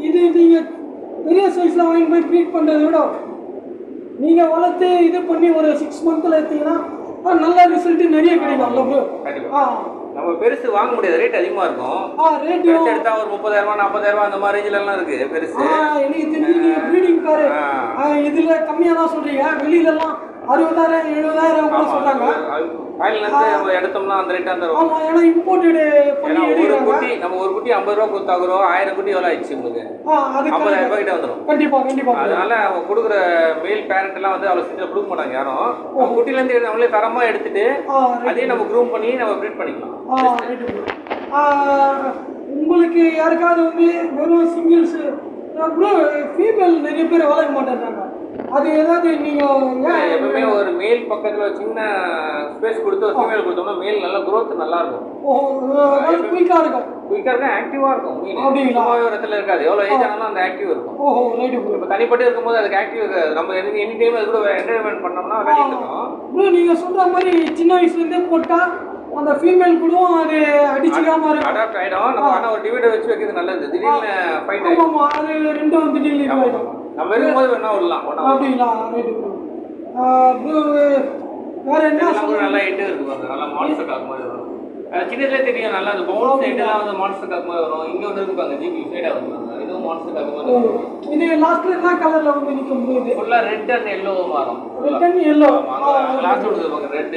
இது நீங்கள் பெரிய சைஸில் வாங்கி போய் ப்ரீட் பண்ணுறதை விட நீங்கள் வளர்த்து இது பண்ணி ஒரு 6 மந்த்தில் எடுத்தீங்கன்னா நல்ல ரிசல்ட்டு நிறைய கிடைக்கும்ல ப்ரோ. கண்டிப்பா நம்ம பெருசு வாங்க முடியாது, ரேட் அதிகமாக இருக்கும். ரேட்டு பெருசு எடுத்தால் ஒரு 30,000 40,000 அந்த மாதிரி ரேஞ்சிலலாம் இருக்குது பெருசு. எனக்கு தெரிஞ்சு நீங்கள் ப்ரீடிங் பாரு இதில் கம்மியாக தான் சொல்கிறீங்க, வெளியிலலாம் 60,000 70,000 கூட சொல்கிறாங்க. காயிலேருந்து நம்ம எடுத்தோம்னா அந்த ரேட்டாக தரும். ஆமாம், ஏன்னா இம்போர்ட்டடு பண்ணி எடுக்கிறாங்க. நம்ம ஒரு குட்டி 50 ரூபா கொடுத்தாக்குறோம், 1000 குட்டி எவ்வளோ ஆயிடுச்சு உங்களுக்கு? 50,000 ரூபாய் கிட்ட வந்துடும். கண்டிப்பாக அதனால அவங்க கொடுக்குற மேல் பேரண்ட் எல்லாம் வந்து அவ்வளோ சீக்கிரம் கொடுக்க மாட்டாங்க யாரும். குட்டிலேருந்து நம்மளே தரமாக எடுத்துட்டு அதே நம்ம க்ரூம் பண்ணி நம்ம ப்ரீட் பண்ணிக்கலாம். உங்களுக்கு யாருக்காவது வந்து வெறும் சிங்கிள்ஸு அப்புறம் ஃபீமேல் நிறைய பேர் வளர்க்க மாட்டேன்றாங்க, அது ஏதாவது நீங்கள் எப்பவுமே ஒரு மேல் பக்கத்தில் சின்ன ஸ்பேஸ் கொடுத்து ஒரு ஃபீமேல் கொடுத்தோம்னா மேல் நல்லா க்ரோத் நல்லா இருக்கும். குயிக்காக இருக்கும், ஆக்டிவாக இருக்கும். அப்படிங்களா? ஒரு இடத்துல இருக்காது, எவ்வளோ ஏஜ் ஆனாலும் அந்த ஆக்டிவ் இருக்கும். இப்போ தனிப்பட்டு இருக்கும்போது அதுக்கு ஆக்டிவ் இருக்காது. நம்ம எனி டைம் அது கூட என்டர்டைன்மெண்ட் பண்ணோம்னா விளையாட்டு இருக்கும். ப்ரோ நீங்கள் சொல்கிற மாதிரி சின்ன வயசுலேருந்தே போட்டால் அந்த ஃபீமேல் கூடவும் அது அடிச்சுக்காம இருக்கும், அடாப்ட் ஆகிடும். நம்ம ஆனால் ஒரு டிவைடர் வச்சு வைக்கிறது நல்லது. திடீர்னு ஃபைட் ஆகும், அது ரெண்டும் திடீர்னு ஆகிடும். நம்ம இருக்கும்போது வேணா விடலாம். அப்படிங்களா? Right bro. வேறு என்ன நல்லா எட்டு இருக்கு, நல்லா மான்ஸ்டர் காக் மாதிரி வரும். சின்னதுலேயே தெரியும் நல்லா அந்த பவுன்ஸ் எட்டெல்லாம் வந்து மான்ஸ்டர் காக் மாதிரி வரும். இங்கே ஒன்று இருப்பாங்க ஜிபி ஃபேடாக வருவாங்க, இதுவும் மான்ஸ்டர் காக் மாதிரி வரும். இது லாஸ்ட்டில் என்ன கலரில் வந்து நிற்கும் போது ஃபுல்லாக ரெட் அண்ட் எல்லோ மாறும். ரெட் அண்ட் எல்லோ லாஸ்ட் கொடுத்துருப்பாங்க, ரெட்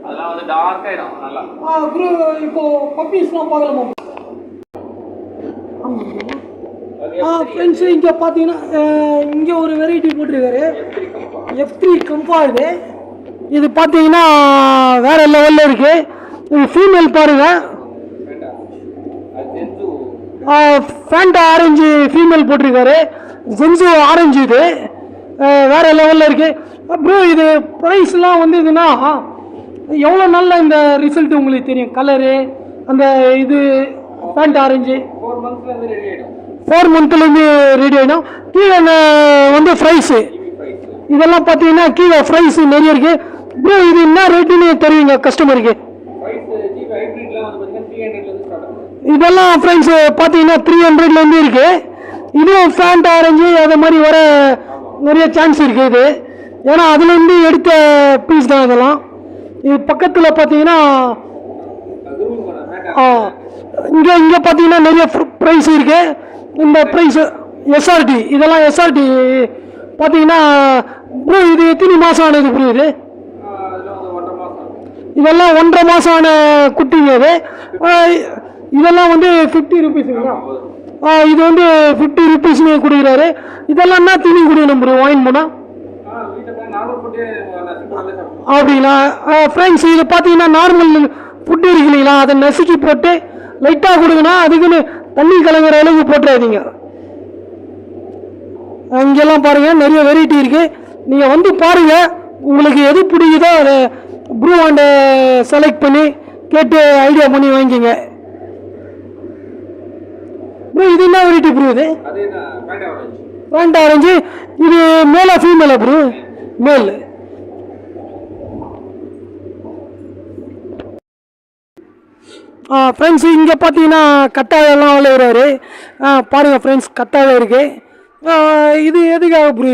அதெல்லாம் வந்து டார்க் ஆகிடும் நல்லா. ப்ரோ இப்போ பப்பீஸ்லாம் பார்க்கலாமா? ஃப்ரெண்ட்ஸு இங்கே பார்த்தீங்கன்னா இங்கே ஒரு வெரைட்டி போட்டிருக்காரு, F3 கம்பா. இது பார்த்தீங்கன்னா வேறு லெவலில் இருக்குது. இது ஃபீமேல் பாருங்கள், ஃபேண்டா ஆரஞ்சு ஃபீமேல் போட்டிருக்காரு, ஜென்சு ஆரஞ்சு. இது வேறு லெவலில் இருக்குது ப்ரோ. இது ப்ரைஸ்லாம் வந்து இதுனா எவ்வளோ நாளில் இந்த ரிசல்ட் உங்களுக்கு தெரியும்? கலரு அந்த இது ஃபேண்டா ஆரஞ்சு 4 மந்த்லேருந்து ரெடி ஆகிடும். கீழே வந்து ஃப்ரைஸு இதெல்லாம் பார்த்தீங்கன்னா கீழே ஃப்ரைஸ் நிறைய இருக்குது ப்ரோ. இது என்ன ரேட்டுன்னு தெரியுங்க கஸ்டமருக்கு? இதெல்லாம் ஃப்ரெண்ட்ஸ் பார்த்தீங்கன்னா 300லேருந்து இருக்குது. இதுவும் ஃபேண்ட் ஆரஞ்சு அது மாதிரி வர நிறைய சான்ஸ் இருக்குது இது, ஏன்னா அதுலேருந்து எடுத்த பீஸ் தான் இதெல்லாம். இது பக்கத்தில் பார்த்தீங்கன்னா இங்கே பார்த்தீங்கன்னா நிறைய ப்ரைஸ் இருக்குது. இந்த ப்ரைஸ் எஸ்ஆர்டி, இதெல்லாம் எஸ்ஆர்டி பார்த்தீங்கன்னா ப்ரோ இது எத்தனை மாதம் ஆனது ப்ரோ? இது இதெல்லாம் 1.5 மாதம் ஆன குட்டிங்க. இது இதெல்லாம் வந்து 50 ருபீஸுங்களா? இது வந்து 50 ருபீஸ்னு கொடுக்குறாரு. இதெல்லாம் என்ன தீனி கொடுக்கணும் ப்ரோ வாங்கி போனால்? அப்படிங்களா ஃப்ரெண்ட்ஸ்? இது பார்த்தீங்கன்னா நார்மல் ஃபுட்டு இருக்கு இல்லைங்களா, அதை நசுக்கி போட்டு லைட்டாக கொடுங்கண்ணா, அதுக்குன்னு தண்ணி கலங்குற அளவுக்கு போட்டுறாதீங்க. இங்கெல்லாம் பாருங்கள் நிறைய வெரைட்டி இருக்குது, நீங்கள் வந்து பாருங்கள், உங்களுக்கு எது பிடிக்குதோ அதை ப்ரூ அண்டை செலக்ட் பண்ணி கேட்டு ஐடியா பண்ணி வாங்கிக்கோங்க ப்ரோ. இது என்ன வெரைட்டி ப்ரோ? இது ஃபேண்டா ஆரஞ்சு. இது மேலா ஃபீமேலா ப்ரோ? மேல். ஃப்ரெண்ட்ஸ் இங்கே பார்த்தீங்கன்னா கத்தாழெல்லாம் விளையாடுறாரு பாருங்கள் ஃப்ரெண்ட்ஸ், கத்தாழை இருக்குது. இது எதுக்காக ப்ரோ?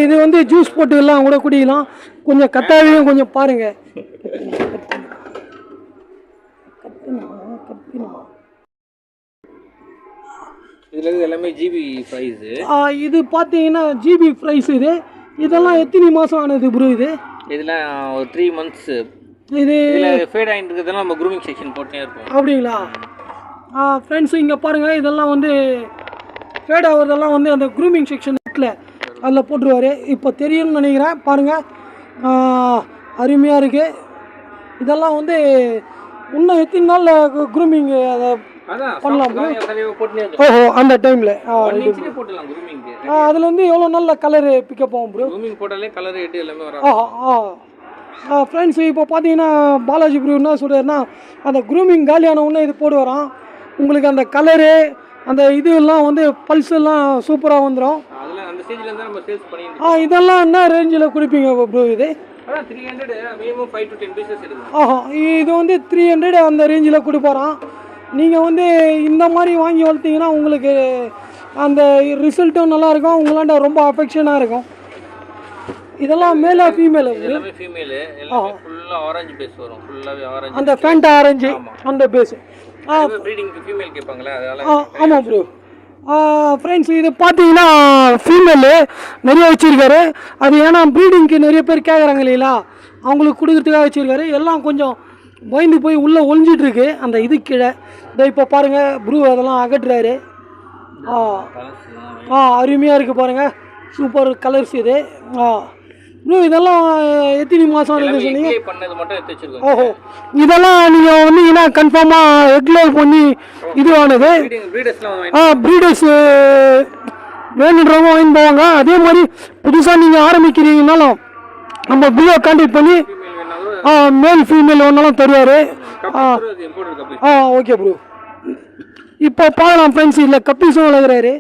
இது வந்து ஜூஸ் போட்டு எல்லாம் கூட குடிக்கலாம். கொஞ்சம் கத்தாழையும் கொஞ்சம் பாருங்கள். இதில் எல்லாமே ஜிபி ப்ரைஸு. இது பார்த்தீங்கன்னா ஜிபி ப்ரைஸ். இதெல்லாம் எத்தனை மாதம் ஆனது ப்ரோ? இதெல்லாம் ஒரு 3 மந்த்ஸு. இது ஃபேட் ஆகிட்டு இருக்கிறதுலாம் நம்ம க்ரூமிங் செக்ஷன் போட்டே இருப்போம். அப்படிங்களா? ஃப்ரெண்ட்ஸு இங்கே பாருங்கள், இதெல்லாம் வந்து ஃபேட் ஆகிறதெல்லாம் வந்து அந்த க்ரூமிங் செக்ஷன் அதில் போட்டுருவார். இப்போ தெரியும்னு நினைக்கிறேன். பாருங்கள் அருமையாக இருக்குது. இதெல்லாம் வந்து இன்னும் எத்தனை நாளில் க்ரூமிங் அதை பண்ணலாம்? ஓஹோ, அந்த டைமில் அதில் வந்து எவ்வளோ நல்ல கலரு பிக்கப் ஆகும் ப்ரோ? க்ரூமிங் போட்டாலே கலர் எட்டு எல்லாமே வரும். ஃப்ரெண்ட்ஸ் இப்போ பார்த்தீங்கன்னா பாலாஜி ப்ரோ என்ன சொல்கிறாருன்னா, அந்த க்ரூமிங் காலியான உடனே இது போட்டு வரோம். உங்களுக்கு அந்த கலரு அந்த இதெல்லாம் வந்து பல்ஸ் எல்லாம் சூப்பராக வந்துடும். இதெல்லாம் என்ன ரேஞ்சில் கொடுப்பீங்க ப்ரோ? இது 300 மினிமம் 5 to 10 பீசஸ் எடுக்கும். இது வந்து 300 அந்த ரேஞ்சில் கொடுப்பாராம். நீங்கள் வந்து இந்த மாதிரி வாங்கி வளர்த்தீங்கன்னா உங்களுக்கு அந்த ரிசல்ட்டும் நல்லாயிருக்கும், உங்களாண்ட ரொம்ப அஃபெக்ஷனாக இருக்கும். இதெல்லாம் மேலா ஃபீமேல்? எல்லாமே ஃபீமேல், எல்லாமே ஃபுல்லா ஆரஞ்சு பேஸ் வரும், ஃபுல்லாவே ஆரஞ்சு. அந்த ஃபேண்டா ஆரஞ்சு அந்த பேஸ். ப்ரீடிங் ஃபீமேல் கேட்பாங்களே அதனால. ஆமாம் ப்ரோ. ஃப்ரெண்ட்ஸ் இது பார்த்தீங்கன்னா ஃபீமேலு நிறைய வச்சுருக்காரு. அது ஏன்னா ப்ரீடிங்க்கு நிறைய பேர் கேட்குறாங்க இல்லைங்களா, அவங்களுக்கு கொடுக்குறதுக்காக வச்சுருக்காரு. எல்லாம் கொஞ்சம் பயந்து போய் உள்ளே ஒளிஞ்சிட்ருக்கு அந்த இது கீழே. இதை இப்போ பாருங்கள் ப்ரூ அதெல்லாம் அகற்றுறாரு. அருமையாக இருக்குது பாருங்கள், சூப்பர் கலர்ஸ் இது. ப்ரோ இதெல்லாம் எத்தனை மாதம் சொன்னீங்க? ஓஹோ, இதெல்லாம் நீங்கள் வந்தீங்கன்னா கன்ஃபார்மாக எக்லேவ் பண்ணி இது ஆனது. ப்ரீடர்ஸ் வேணுன்றவங்க வாங்கி போவாங்க. அதே மாதிரி புதுசாக நீங்கள் ஆரம்பிக்கிறீங்கனாலும் நம்ம ப்ரூவை கான்டாக்ட் பண்ணி மேல் ஃபீமேல் ஒன்றாலும் தருவார். Okay bro. இப்போ பார்க்கலாம் ஃப்ரெண்ட்ஸ், இதில் கப்பீஸும் வளர்க்குறாரு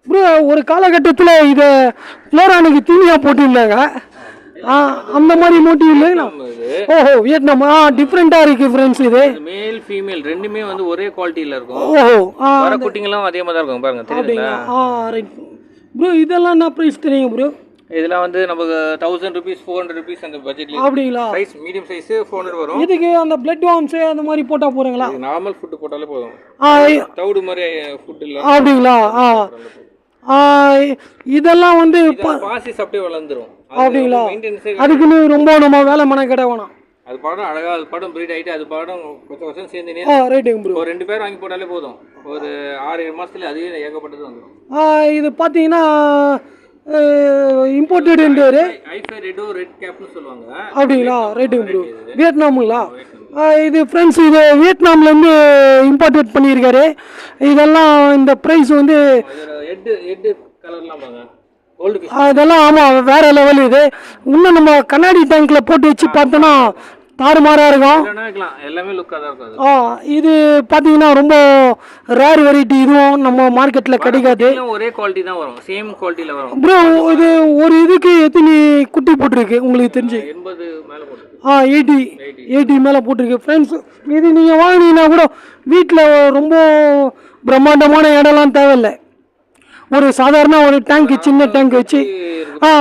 ப்ரோ. ஒரு காலகட்டத்தில் இதை ஃப்ளோரானுக்கு தீனியாக போட்டிருந்தாங்க, அந்த மாதிரி மோட்டிவ் இல்லைங்களா? ஓஹோ, வியட்நாம். டிஃப்ரெண்ட்டாக இருக்குது ஃப்ரெண்ட்ஸ். இது மேல் ஃபீமேல் ரெண்டுமே வந்து ஒரே குவாலிட்டியில் இருக்கும். ஓஹோ, வர குட்டிங்களும் அதே மாதிரி தான் இருக்கும் பாருங்க, தெரியுங்களா? Right bro. இதெல்லாம் என்ன ப்ரைஸ் தெரியுங்க ப்ரோ? இதெல்லாம் வந்து நமக்கு 1000 rupees 400 rupees அந்த பட்ஜெட்ல. அப்படிங்களா? சைஸ் மீடியம் சைஸ் 400 வரும். இதுக்கு அந்த பிளட் வார்ம்ஸ் அந்த மாதிரி போட்டா போறீங்களா? நார்மல் ஃபுட் போட்டாலே போதும். தவிடு மாதிரி ஃபுட் இல்ல. அப்படிங்களா? இதெல்லாம் வந்து பாசி அப்படியே வளர்ந்துரும். அப்படிங்களா? அதுக்குன்னு ரொம்ப நம்ம வேலை மன கிட வேணாம். அது பாடம் அழகா, அது பாடம் பிரீட் ஆயிட்டு அது பாடம் கொஞ்சம் வருஷம் சேர்ந்து ரைட்டுங்க ப்ரோ. ஒரு 2 பேர் வாங்கி போட்டாலே போதும், ஒரு 6-7 மாசத்துல அதுவே ஏகப்பட்டது வந்துடும். இது பார்த்தீங்கன்னா இம்போர்ட்டட் ஐஃபை ரெட் கேப்னு சொல்லுவாங்க. அப்படிங்களா? ரைட்டுங்க ப்ரோ. வியட்நாமுங்களா? இது ஃப்ரெண்ட்ஸ் இது வியட்நாம்லேருந்து இம்போர்ட்டட் பண்ணியிருக்காரு. இதெல்லாம் இந்த ப்ரைஸ் வந்து ஹெட் கலர்லாம் பாங்க, அதெல்லாம் ஆமாம் வேறு லெவல். இது இன்னும் நம்ம கண்ணாடி டேங்க்கில் போட்டு வச்சு பார்த்தோன்னா தாறுமாறாக இருக்கும். எல்லாமே லுக்காக தான் இருக்கும். இது பார்த்தீங்கன்னா ரொம்ப ரேர் வெரைட்டி. இதுவும் நம்ம மார்க்கெட்டில் கிடைக்காது. ஒரே குவாலிட்டி தான் வரும், சேம் குவாலிட்டியில் வரும் ப்ரோ. இது ஒரு இதுக்கு எத்தனை குட்டி போட்டிருக்கு உங்களுக்கு தெரிஞ்சு? 80 மேலே போட்டிருக்கு. 80 மேலே போட்டிருக்கு ஃப்ரெண்ட்ஸ். இது நீங்கள் வாங்கினீங்கன்னா கூட வீட்டில் ரொம்ப பிரம்மாண்டமான இடம்லாம் தேவையில்லை. ஒரு சாதாரண ஒரு டேங்க், சின்ன டேங்க் வச்சு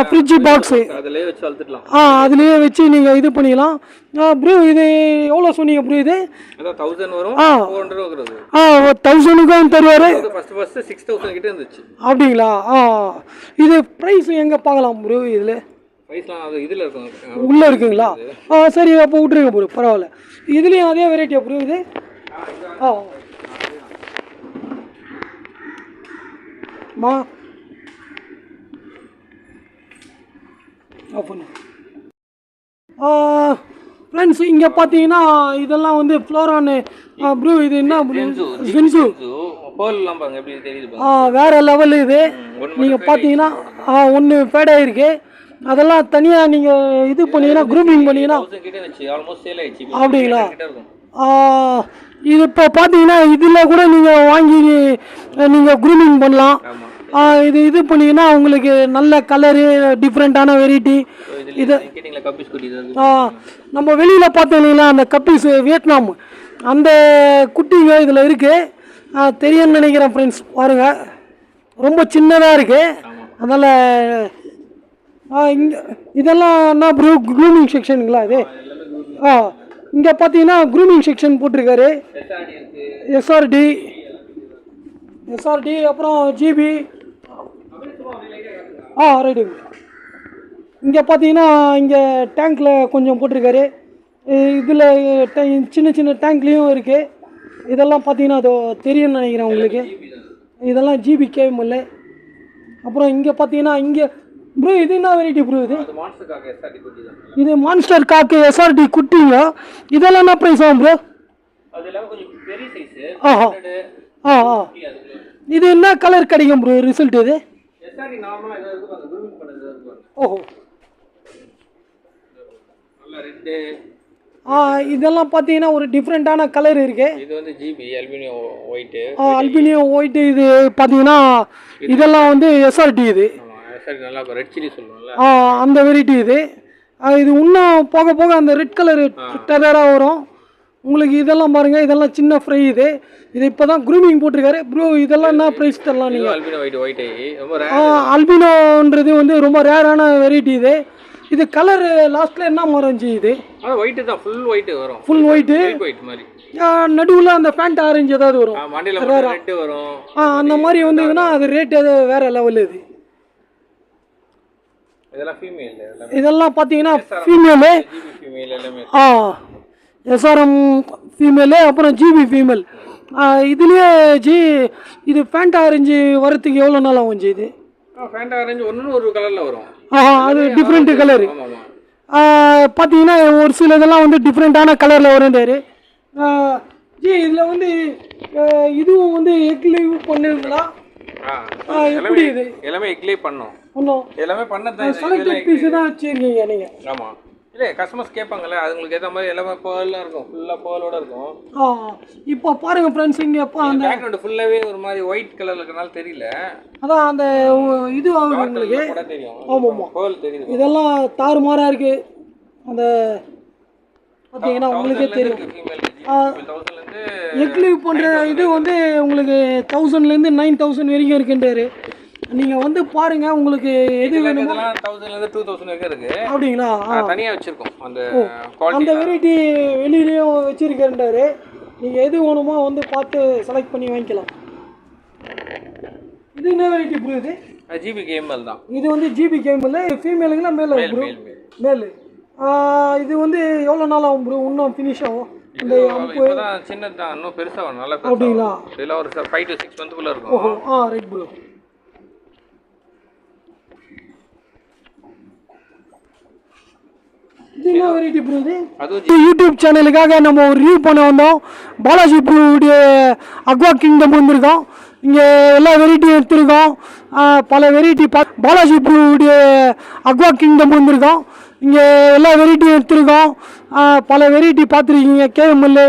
ஃப்ரிட்ஜ் பாக்ஸு அதுலேயே வச்சு நீங்கள் இது பண்ணிக்கலாம் ப்ரோ. இது எவ்வளோ சொன்னீங்க ப்ரோ? இது 1000 வரும். 1000க்கும் தருவார். ஃபர்ஸ்ட் 6000 கிட்ட இருந்துச்சு. அப்படிங்களா? இது ப்ரைஸ் எங்கே பார்க்கலாம் ப்ரோ? இதில் ப்ரைஸ்லாம் அது இதில் இருக்கும், உள்ளே இருக்குங்களா? சரி அப்போ விட்ருங்க ப்ரோ, பரவாயில்ல. இதுலேயும் அதே வெரைட்டியா ப்ரோ இது? மா ஃப்ரெண்ட்ஸ் இங்கே பார்த்தீங்கன்னா இதெல்லாம் வந்து ஃப்ளோரானு ப்ரோ. இது என்ன ஜின்சு? வேறு லெவல் இது. நீங்கள் பார்த்தீங்கன்னா ஒன்று ஃபேட் ஆகிருக்கு. அதெல்லாம் தனியாக நீங்கள் இது பண்ணீங்கன்னா க்ரூமிங் பண்ணீங்கன்னா. அப்படிங்களா? இது இப்போ பார்த்தீங்கன்னா இதில் கூட நீங்கள் வாங்கி நீங்கள் க்ரூமிங் பண்ணலாம். இது பண்ணிங்கன்னா உங்களுக்கு நல்ல கலரு, டிஃப்ரெண்ட்டான வெரைட்டி. இது நம்ம வெளியில் பார்த்தீங்கன்னா அந்த கப்பீஸ் வியட்நாம் அந்த குட்டிங்க இதில் இருக்குது, தெரியும்னு நினைக்கிறேன் ஃப்ரெண்ட்ஸ். பாருங்கள் ரொம்ப சின்னதாக இருக்குது. அதனால் இங்கே இதெல்லாம் என்ன ப்ரூ க்ரூமிங் செக்ஷனுங்களா இது? இங்கே பார்த்தீங்கன்னா க்ரூமிங் செக்ஷன் போட்டிருக்காரு. எஸ்ஆர்டி அப்புறம் ஜிபி. ரைட்டு. இங்கே பார்த்தீங்கன்னா இங்கே டேங்க்கில் கொஞ்சம் போட்டிருக்காரு. இதில் சின்ன சின்ன டேங்க்லேயும் இருக்குது. இதெல்லாம் பார்த்தீங்கன்னா அது தெரியும்னு நினைக்கிறேன் உங்களுக்கு. இதெல்லாம் ஜிபி கேஎம்எல். அப்புறம் இங்கே பார்த்தீங்கன்னா இங்கே ப்ரோ இது என்ன வெரைட்டி ப்ரோ? இது மான்ஸ்டர் காக்கு எஸ்ஆர்டி குட்டிங்க. இதெல்லாம் என்ன ப்ரைஸ் ஆகும் ப்ரோ? இது என்ன கலர் கிடைக்கும் ப்ரோ ரிசல்ட்? இது ஓஹோ. இதெல்லாம் பார்த்தீங்கன்னா ஒரு டிஃப்ரெண்ட்டான கலர் இருக்கு. இது வந்து ஜிபி அல்பினியோ ஒயிட். அல்பினியோ ஒயிட் இது பார்த்தீங்கன்னா இதெல்லாம் வந்து எஸ்ஆர்டி. இது நல்லா ரெட் சில்லி சொல்லுவாங்கல்ல, அந்த வெரைட்டி இது. இது இன்னும் போக போக அந்த ரெட் கலர் டெரராக வரும். உங்களுக்கு இதெல்லாம் பாருங்கள், இதெல்லாம் சின்ன ஃப்ரை இது இப்போ தான் க்ரூமிங் போட்டிருக்காரு ப்ரோ. இதெல்லாம் என்ன ப்ரைஸ் தரலாம் நீங்கள்? அல்பினோன்றது வந்து ரொம்ப ரேரான வெரைட்டி இது. இது கலர் லாஸ்ட்டில் என்ன மறைஞ்சி இது? ஒயிட்டு தான், ஃபுல் ஒயிட்டு வரும். ஃபுல் ஒயிட்டு மாதிரி நடுவில் அந்த ஃபேண்ட் ஆரஞ்சு ஏதாவது வரும், வரும். அந்த மாதிரி வந்ததுன்னா அது ரேட் அது வேற லெவல். இது இதெல்லாம் பார்த்தீங்கன்னா ஃபீமேலு. எஸ்ஆர்எம் ஃபீமேலு, அப்புறம் ஜிபி ஃபீமேல். இதுலேயே இது ஃபேண்ட் ஆரஞ்சு வரத்துக்கு எவ்வளோ நாள் ஆகும் இது? ஃபேண்ட் ஆரஞ்சு ஒன்று ஒரு கலரில் வரும். அது டிஃப்ரெண்ட் கலரு பார்த்தீங்கன்னா ஒரு சில இதெல்லாம் வந்து டிஃப்ரெண்ட்டான கலரில் வருந்தாரு. இதில் வந்து இதுவும் வந்து எக் லைவ் பண்ணுங்களா? எப்படி இது எல்லாமே எக் லைவ் பண்ணோம். எல்லாமே பண்ணதான் செலக்டட் பீஸ் தான் வச்சிருக்கீங்க நீங்கள்? ஆமாம். இல்லை, கஸ்டமர்ஸ் கேட்பாங்கல்ல, அதுங்களுக்கு ஏற்ற மாதிரி எல்லாமே பேர்லாம் இருக்கும், ஃபுல்லாக பேர்லோட இருக்கும். இப்போ பாருங்கள் ஃப்ரெண்ட்ஸ், இங்கே அந்த பேக்ரவுண்ட் ஃபுல்லாகவே ஒரு மாதிரி ஒயிட் கலரில் இருக்கிறனால தெரியல. அதான் அந்த இது ஆகுது உங்களுக்கு தெரியும். ஆமாம், பேர்ல் தெரியுது. இதெல்லாம் தாறுமாறாக இருக்குது. அந்த பார்த்தீங்கன்னா உங்களுக்கே தெரியும். எக் லீவ் பண்ணுற இது வந்து உங்களுக்கு 1000லேருந்து 9000 வரைக்கும் இருக்குன்றாரு. நீங்கள் வந்து பாருங்கள், உங்களுக்கு எது வேணுமோ 1000லேருந்து 2000 வரைக்கும் இருக்குது. அப்படிங்களா? தனியாக வச்சுருக்கோம் அந்த வெரைட்டி வெளியிலையும் வச்சுருக்கேன்றாரு. நீங்கள் எது வேணுமோ வந்து பார்த்து செலக்ட் பண்ணி வாங்கிக்கலாம். இது என்ன வெரைட்டி ப்ரோ? இது ஜிபி கேமல் தான். இது வந்து ஜிபி கேமல். ஃபீமேலுங்களா மேலே ப்ரோ? மேலு. இது வந்து எவ்வளோ நாள் ஆகும் ப்ரோ இன்னும் ஃபினிஷ் ஆகும்? இந்த சின்னது தான், இன்னும் பெருசாக வரும். நல்லா அப்படிங்களா? இதெல்லாம் ஒரு 5 to 6 மந்த்துக்குள்ளே இருக்கும். Right bro. இது என்ன வெரைட்டி ப்ரோ? இது யூடியூப் சேனலுக்காக நம்ம ஒரு ரிவ்யூ பண்ண வந்தோம். பாலாஜி ப்ரோவுடைய அக்வா கிங்டம் வந்திருக்கோம். இங்கே எல்லா வெரைட்டியும் எடுத்துருக்கோம். பல வெரைட்டி பாலாஜி ப்ரோவுடைய அக்வா கிங்டம் வந்திருக்கோம். இங்கே எல்லா வெரைட்டியும் எடுத்துருக்கோம். பல வெரைட்டி பார்த்துருக்கீங்க. கேஎம்எல்,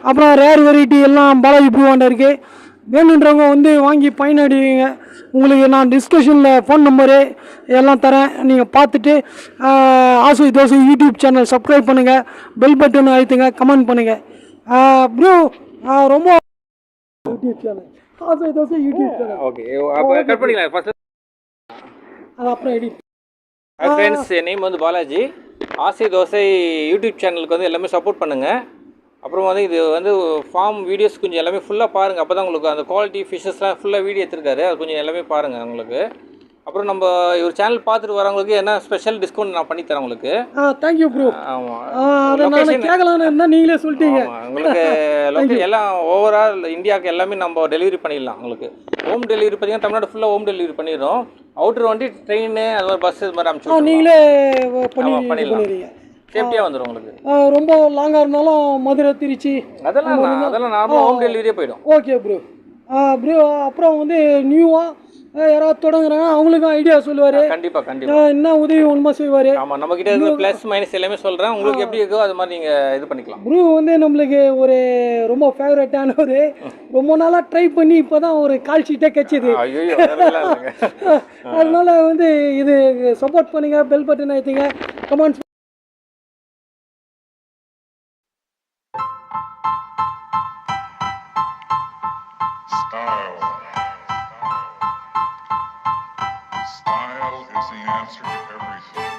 அப்புறம் ரேர் வெரைட்டி எல்லாம் பாலாஜி ப்ரூவாண்ட இருக்குது. வேணுன்றவங்க வந்து வாங்கி பயனடைவீங்க. உங்களுக்கு நான் டிஸ்கஷனில் ஃபோன் நம்பரு எல்லாம் தரேன். நீங்கள் பார்த்துட்டு ஆசை தோசை யூடியூப் சேனல் சப்ஸ்கிரைப் பண்ணுங்கள், பெல் பட்டன் அழுத்துங்க, கமெண்ட் பண்ணுங்கள். ப்ரோ ரொம்ப யூடியூப் சேனல் ஆசை தோசை யூடியூப் சேனல். ஓகே, அப்போ கட் பண்ணிக்கலாம் ஃபர்ஸ்ட். அது அப்புறம் எடிட். ஃப்ரெண்ட்ஸ், என் நேம் வந்து பாலாஜி. ஆசை தோசை யூடியூப் சேனலுக்கு வந்து எல்லாமே சப்போர்ட் பண்ணுங்கள். அப்புறம் வந்து இது வந்து ஃபார்ம் வீடியோஸ் கொஞ்சம் எல்லாமே ஃபுல்லாக பாருங்கள். அப்போ தான் உங்களுக்கு அந்த குவாலிட்டி ஃபிஷ்ஷஸ்லாம் ஃபுல்லாக வீடியோ எடுத்துருக்காரு. அது கொஞ்சம் எல்லாமே பாருங்கள் உங்களுக்கு. அப்புறம் நம்ம ஒரு சேனல் பார்த்துட்டு வரவங்களுக்கு என்ன ஸ்பெஷல் டிஸ்கவுண்ட் நான் பண்ணி தரேன் உங்களுக்கு. Thank you bro. ஆமாம், கேட்கலான்னு இருந்தால் நீங்களே சொல்லிட்டீங்க. உங்களுக்கு எல்லாம் ஓவரால் இந்தியாவுக்கு எல்லாமே நம்ம டெலிவரி பண்ணிடலாம். உங்களுக்கு ஹோம் டெலிவரி பார்த்தீங்கன்னா தமிழ்நாடு ஃபுல்லாக ஹோம் டெலிவரி பண்ணிடுறோம். அவுட்டர் வண்டி ட்ரெயின், அது மாதிரி பஸ், இது மாதிரி அனுப்பிச்சு நீங்களே பண்ணிடலாம். சேஃப்டியாக வந்துடும் உங்களுக்கு. ரொம்ப லாங்காக இருந்தாலும் மதுரை, திருச்சி அதெல்லாம் நார்மலாக ஹோம் டெலிவரியே போயிடும். Okay bro. ப்ரோ அப்புறம் வந்து நியூவாக யாராவது தொடங்குறாங்க, அவங்களுக்கும் ஐடியா சொல்லுவார். கண்டிப்பாக என்ன உதவி ஒன்றுமா செய்வார். ஆமாம், நம்மக்கிட்ட இருக்கிற ப்ளஸ் மைனஸ் எல்லாமே சொல்கிறேன். உங்களுக்கு எப்படி இருக்கோ அது மாதிரி நீங்கள் இது பண்ணிக்கலாம். ப்ரோ வந்து நம்மளுக்கு ஒரு ரொம்ப ஃபேவரட்டான ரொம்ப நாளாக ட்ரை பண்ணி இப்போ தான் ஒரு கால் ஷீட்டே கிடச்சிது. அதனால வந்து இது சப்போர்ட் பண்ணுங்கள், பெல் பட்டன் ஆயிடுங்க, comments. Style is the answer to everything.